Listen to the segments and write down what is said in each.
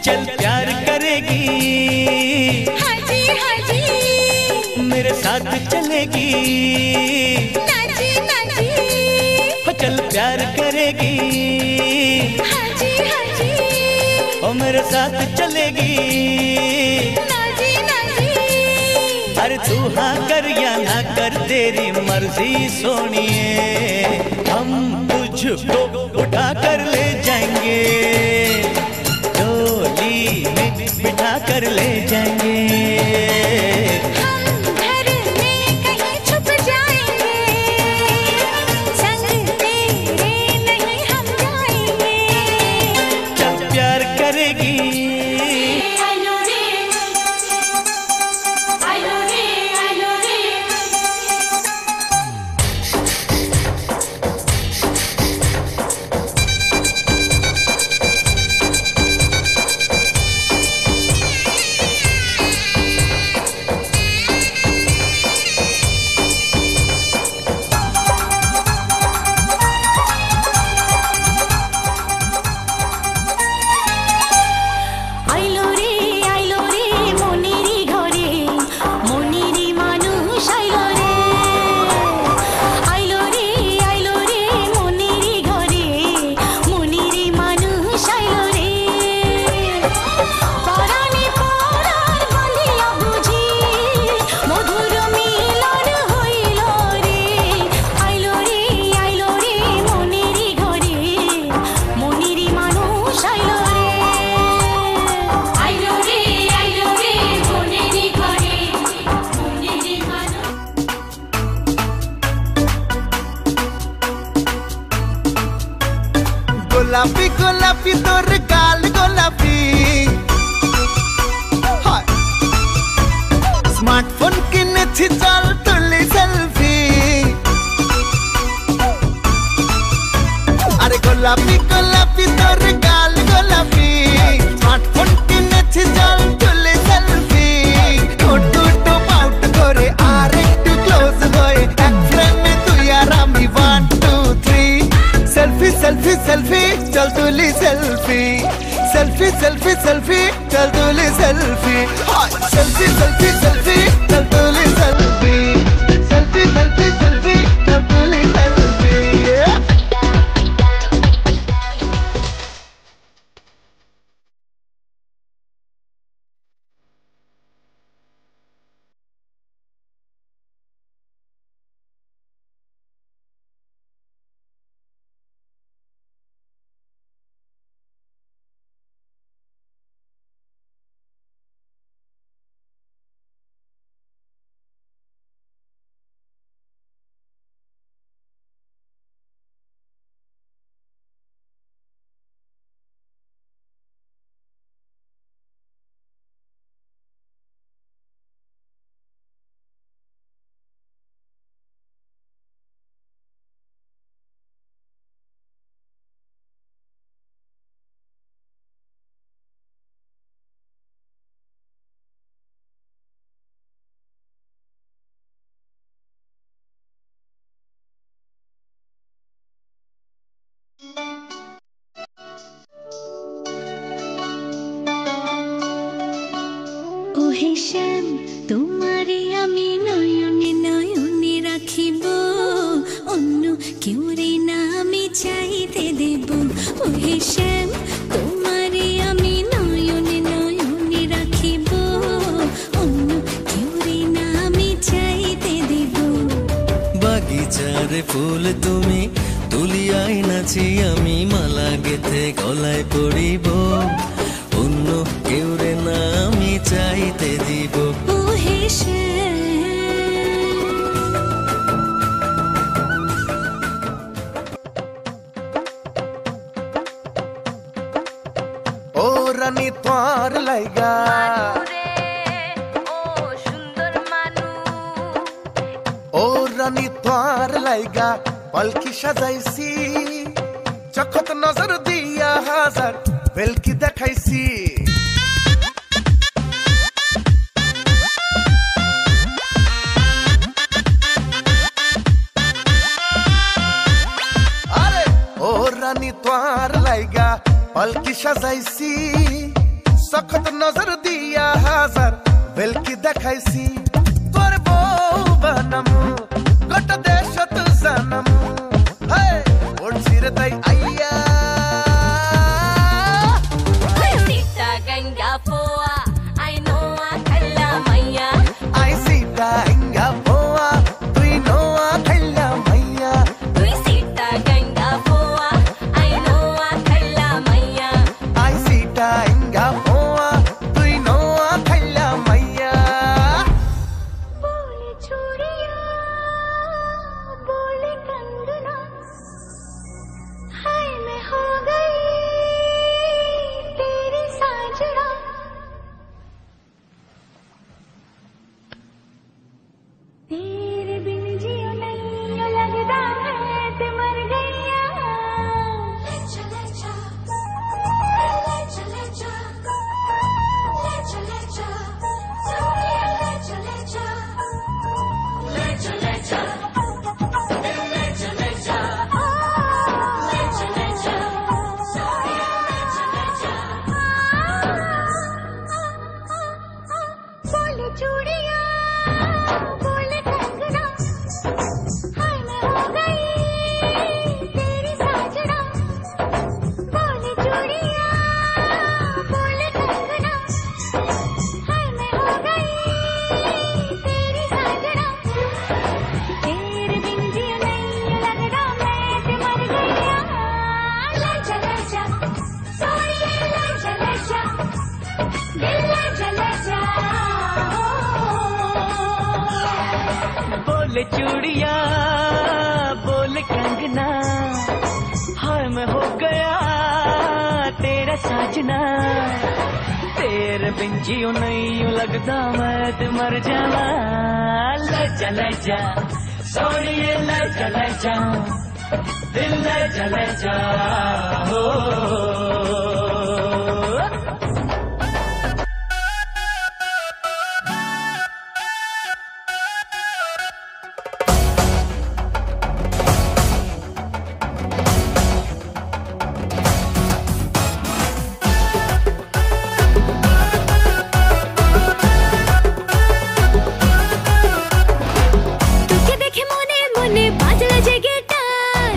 चल प्यार करेगी, हाँ जी हाँ जी, मेरे साथ चलेगी, ना जी ना जी, हो चल प्यार करेगी, हाँ जी हाँ जी, ओ मेरे साथ चलेगी, ना जी ना जी। अरे तू हाँ कर या ना कर तेरी मर्जी सोनिए, हम तुझको उठा कर ले जाएंगे, डोली में बिठा कर ले जाएंगे, हम घर में कहीं छुप जाएंगे, संग तेरे नहीं हम जाएंगे। चल प्यार करेगी, आलो रे, आलो रे, आलो रे। আইলো রে মনেরই ঘরে, মনেরই মানুষ আইলো রে, আইলো রে মনেরই ঘরে, মনেরই মানুষ আইলো রে, পরাণে পরার বাঁধিয়া বুঝি মধুর মিলন হইল রে, আইলো রে মনেরই ঘরে, মনেরই মানুষ আইলো রে, আইলো রে মনেরই ঘরে, মনেরই মানুষ। গোলাপি গোলাপি তোর গাল গোলাপি, স্মার্টফোন কিনেছি চল তুলি সেলফি, আরে গোলাপি গোলাপি তোর গাল গোলাপি, স্মার্টফোন কিনেছি চল তুলি সেলফি, ঠোঁটো পাউট করে আর একটু ক্লোজ হয়ে এক ফ্রেমে তুই আর আমি 1 2 3 সেলফি সেলফি সেলফি চল তুলি সেলফি, সেলফি সেলফি সেলফি চল তুলি সেলফি, সেলফি সেলফি সেলফি চল তুলি সেলফি, সেলফি সেলফি সেলফি চল তুলি সেলফি। ওহে শ্যাম তোমারে আমি নয়নে নয়নে রাখিব, অন্য কেউ রে না আমি চাইতে দেব, ওহে শ্যাম তোমারে আমি নয়নে নয়নে রাখিব, অন্য কেউ রে না আমি চাইতে দেব। বাগিচার ফুল তুমি তুলিয়াই নাচি আমি মালা গেথে গলায় পড়িব, অন্য কেউ রে না আমি চাইতে দিব, ওহে শ্যাম। ও রানী তোর লাইগা, ও রানী তোর লাইগা পালকি সাজাইছি, চখত নজর দিয়া হাজার বেলকি দেখাইছি, আরে ও রানী তোর লাইগা পালকি সাজাইছি, सख्त नजर दिया हाजार वेलकी देखाইছি তোর বউ বানামু গোটা দেশ তো জানামু হে ওর ছিড়ে তাই আইয়া Sita ganga poa I know a khalla maiya I সিটা ইঙ্গা পোয়া তুই নোয়া খাইলা মাইয়া Tui sita ganga poa I know a khalla maiya I সিটা ইঙ্গা পোয়া তুই নোয়া খাইলা মাইয়া Bole churiya bole kangna Hai main ho gayi teri sajna तेरे बिन जियो नहीं लगता है ते मर गईया ले चले जा ले चले जा ले चले जा सोनिया ले चले जा ले चले जा ले चले जा ले चले जा सोनिया ले चले जा बोले चूड़िया बोले कंगना हाय मैं हो गई तेरी साजना बोले चूड़िया बोले कंगना हाय मैं हो गई तेरी साजना तेरे बिन जियो नहीं लगता मैं ते मर गईया ले चले जा सोनिए ले चले जा दिल ले चले जा बोले चूड़िया बोले कंगना हाय मैं हो गया तेरा साजना तेरे बिन जियो नहीं यूं लगता मैं ते मर जावा ले चले जा सोनिए ले चले जा दिल ले चले जा हो তোকে দেখে মনে মনে বাজলো যে গিটার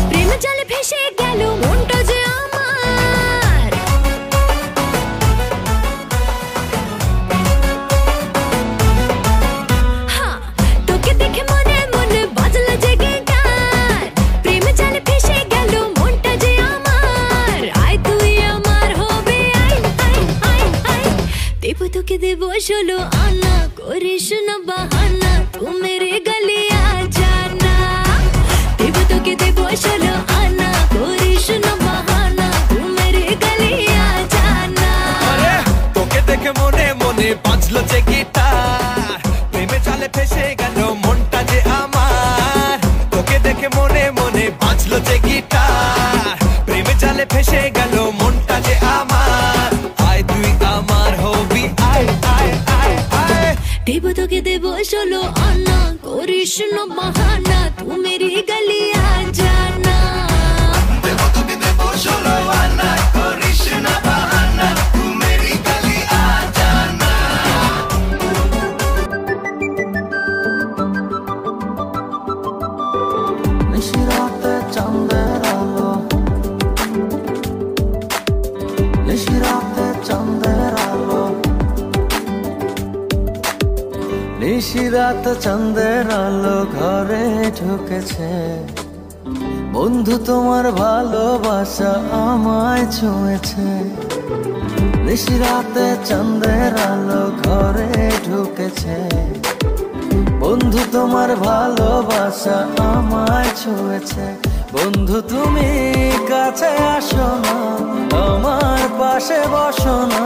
প্রেম জলে ভেসে গেল মনটা যে আমার হ্যাঁ তোকে দেখে মনে মনে বাজলো যে গিটার প্রেম জলে ভেসে গেল মনটা যে আমার আয় তুই আমার হবে আয় আয় আয় আয় দেব তোকে দেব ষোলো আনা করিস না বাহানা तू मेरे गले आ जाना देव तो के देव षोलो आना करिस ना बहाना तू मेरे गले आ जाना আরে তোকে দেখে মনে মনে বাজলো যে গিটার প্রেমে জালে ফেসে গেল মনটা যে আমার তোকে দেখে মনে মনে বাজলো যে গিটার প্রেমে জালে ফেসে গেল মনটা যে আমার আয় তুই আমার হবি আয় আয় আয় আয় देव तो के देव षोलो आना करिस ना बहाना तू मेरे गले आ जाना দেবো তোকে দেবো ষোলো আনা করিস না বাহানা তু মেরি গলি আ জানা নিশিরাতে চাঁদের আলো নিশিরাতে চাঁদের আলো নিশিরাতে চাঁদের আলো ঘরে ঢুকেছে বন্ধু তোমার ভালোবাসা আমায় ছুঁয়েছে নিশিরাতে চাঁদের আলো ঘরে ঢুকেছে বন্ধু তোমার ভালোবাসা আমায় ছুঁয়েছে বন্ধু তুমি কাছে আসো না আমার পাশে বসো না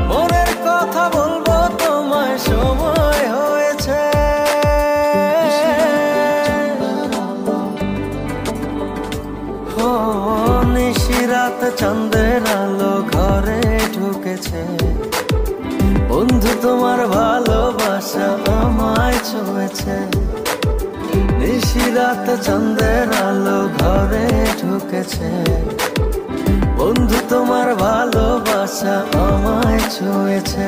মনের কথা বলবো তোমায় সময় হয়েছে ও নিশিরাত চাঁদের আলো ঘরে ঢুকেছে বন্ধু তোমার ভালোবাসা আমায় ছুঁয়েছে নিশিরাত চাঁদের আলো ঘরে ঢুকেছে বন্ধু তোমার ভালোবাসা আশা আমায় ছুঁয়েছে।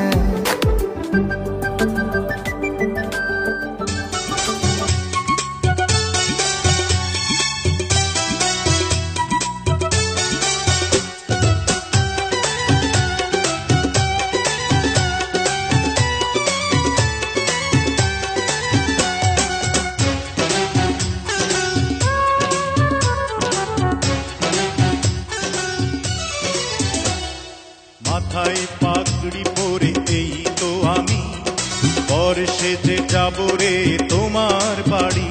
মাথায় পাগড়ি পরে এই তো আমি বর সেজে যাব রে তোমার বাড়ি।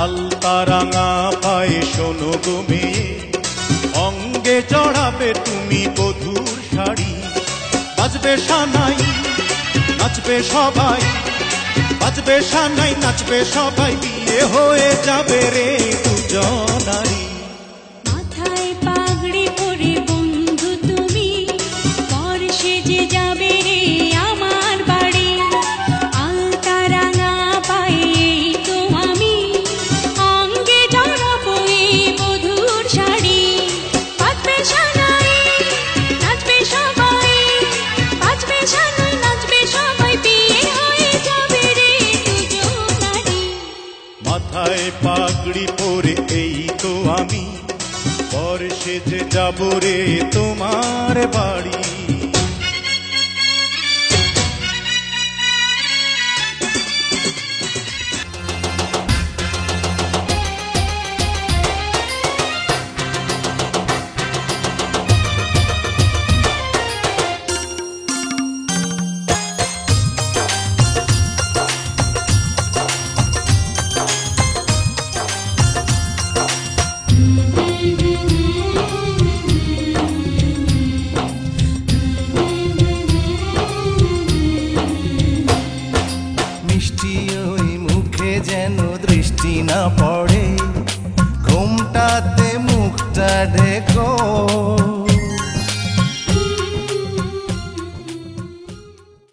আলতা রাঙা পায়ে শোনো গো মেয়ে, অঙ্গে জড়াবে তুমি বধূর শাড়ি। বাজবে সানাই নাচবে সবাই, বাজবে সানাই নাচবে সবাই, বিয়ে হয়ে যাবে রে দুজনারি। মাথায় পাগড়ি পরে বন্ধু তুমি বর সেজে যাবে রে আমার বাড়ি। আলতা রাঙা পায়ে তো আমি অঙ্গে জড়াবো এই বধূর শাড়ি। বাজবে সানাই নাচবে সবাই, বাজবে সানাই নাচবে সবাই, বিয়ে হয়ে যাবে রে দুজনারি। মাথায় পাগড়ি পরে এই তো আমি বর সেজে যাব রে তোমার বাড়ি।